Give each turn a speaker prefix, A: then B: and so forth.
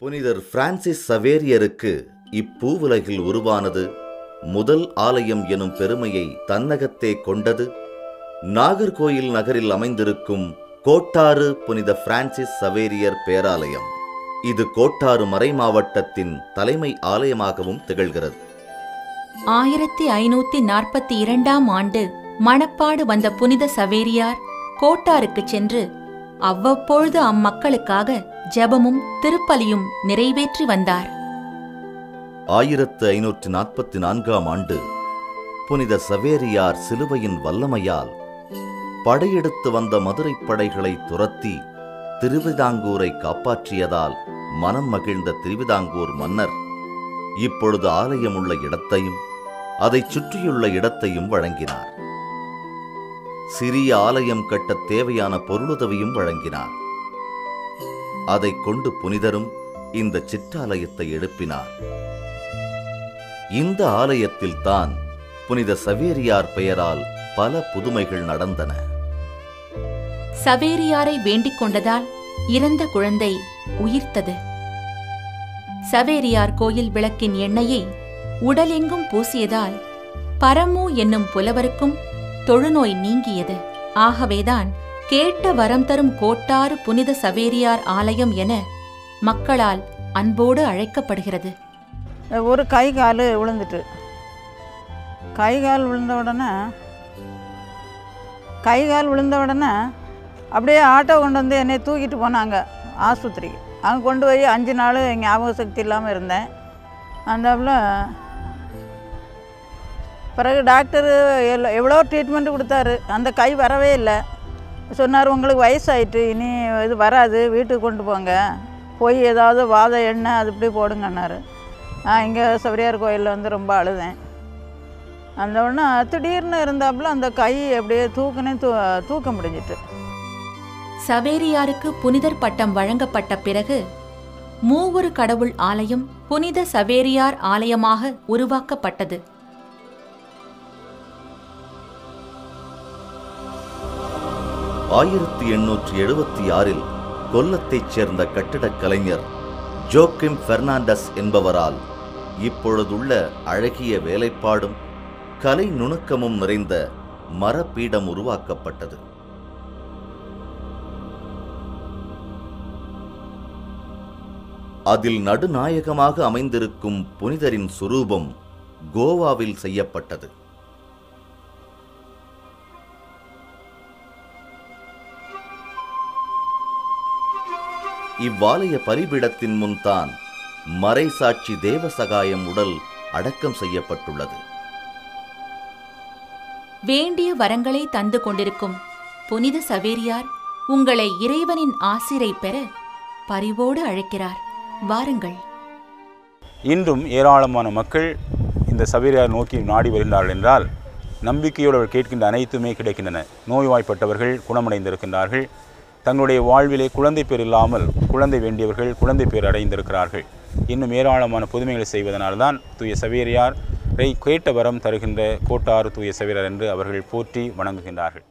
A: புனிதர் பிரான்சிஸ் சவேரியருக்கு இப்பூவுலகில் உருவானது முதல் ஆலயம் எனும் பெருமையை தன்னகத்தே கொண்டது நாகர்கோயில் நகரில் அமைந்திருக்கும் கோட்டாறு புனித பிரான்சிஸ் சவேரியர் பேராலயம். இது கோட்டாறு மறைமாவட்டத்தின் தலைமை ஆலயமாகவும் திகழ்கிறது.
B: 1542ஆம் ஆண்டு மணப்பாடு வந்த புனித சவேரியார் கோட்டாருக்கு சென்று அவ்வப்பொழுது அம்மக்களுக்காக ஜெபமும் திருப்பலியும் நிறைவேற்றி வந்தார்.
A: 1544ஆம் ஆண்டு புனித சவேரியார் சிலுவையின் வல்லமையால் படையெடுத்து வந்த மதுரை படைகளை துரத்தி திருவிதாங்கூரை காப்பாற்றியதால் மனம் மகிழ்ந்த திருவிதாங்கூர் மன்னர் இப்பொழுது ஆலயம் உள்ள இடத்தையும் அதைச் சுற்றியுள்ள இடத்தையும் வழங்கினார். சிறிய ஆலயம் கட்ட தேவையான பொருளுதவியும் வழங்கினார். அதைக் கொண்டு புனிதரும் இந்த சிற்றாலயத்தை எழுப்பினார். இந்த ஆலயத்தில் தான் புனித சவேரியார் பெயரால் பல புதுமைகள் நடந்தன.
B: சவேரியாரை வேண்டிக் கொண்டதால் இறந்த குழந்தை உயிர்த்தது. சவேரியார் கோயில் விளக்கின் எண்ணெயை உடலெங்கும் பூசியதால் பரமு என்னும் புலவருக்கும் தொழுநோய் நீங்கியது. ஆகவேதான் கேட்ட வரம் தரும் கோட்டாறு புனித சவேரியார் ஆலயம் என மக்களால் அன்போடு அழைக்கப்படுகிறது.
C: ஒரு கை கால் விழுந்துட்டு கை கால் விழுந்த உடனே அப்படியே ஆட்டோ கொண்டு வந்து என்னை தூக்கிட்டு போனாங்க ஆஸ்பத்திரிக்கு. அங்கே கொண்டு போய் 5 நாள் ஞாபக சக்தி இல்லாமல் இருந்தேன். அந்தாப்புல பிறகு டாக்டரு எவ்வளோ ட்ரீட்மெண்ட்டு கொடுத்தாரு. அந்த கை வரவே இல்லை. சொன்னார், உங்களுக்கு வயசாயிட்டு, இனி இது வராது, வீட்டுக்கு கொண்டு போங்க, போய் ஏதாவது வாத எண்ணெய் அது இப்படி போடுங்கன்னாரு. நான் இங்கே சவேரியார் கோயிலில் வந்து ரொம்ப அழுதேன். அந்த உடனே திடீர்னு இருந்தாப்புல அந்த கை அப்படியே தூக்க முடிஞ்சிட்டு.
B: சவேரியாருக்கு புனிதர் பட்டம் வழங்கப்பட்ட பிறகு மூவொரு கடவுள் ஆலயம் புனித சவேரியார் ஆலயமாக உருவாக்கப்பட்டது.
A: ஆயிரத்தி 876 கொல்லத்தைச் சேர்ந்த கட்டிடக் கலைஞர் ஜோக்கிம் பெர்னாண்டஸ் என்பவரால் இப்பொழுதுள்ள அழகிய வேலைப்பாடும் கலை நுணுக்கமும் நிறைந்த மரப்பீடம் உருவாக்கப்பட்டது. அதில் நடுநாயகமாக அமைந்திருக்கும் புனிதரின் சுரூபம் கோவாவில் செய்யப்பட்டது. இவ்வாலய பலிபீடத்தின் முன்தான் மறைசாட்சி தேவசகாயம் உடல் அடக்கம் செய்யப்பட்டுள்ளது.
B: வேண்டிய வரங்களை தந்து கொண்டிருக்கும் புனித சவேரியார் உங்களை இறைவனின் ஆசிரை பெற பரிவோடு அழைக்கிறார். வாருங்கள்.
D: இன்றும் ஏராளமான மக்கள் இந்த சவேரியார் நோக்கி நாடி வருகிறார்கள் என்றால் நம்பிக்கையோடு அவர் கேட்கின்ற அனைத்துமே கிடைக்கின்றன. நோய்வாய்ப்பட்டவர்கள் குணமடைந்திருக்கின்றார்கள். தங்களுடைய வாழ்விலே குழந்தை பேர் இல்லாமல் குழந்தை வேண்டியவர்கள் குழந்தை பேர் அடைந்திருக்கிறார்கள். இன்னும் ஏராளமான புதுமைகளை செய்வதனால்தான் தூய சவேரியாரை கேட்ட வரம் தருகின்ற கோட்டாறு தூய சவேரியார் என்று அவர்கள் போற்றி வணங்குகின்றார்கள்.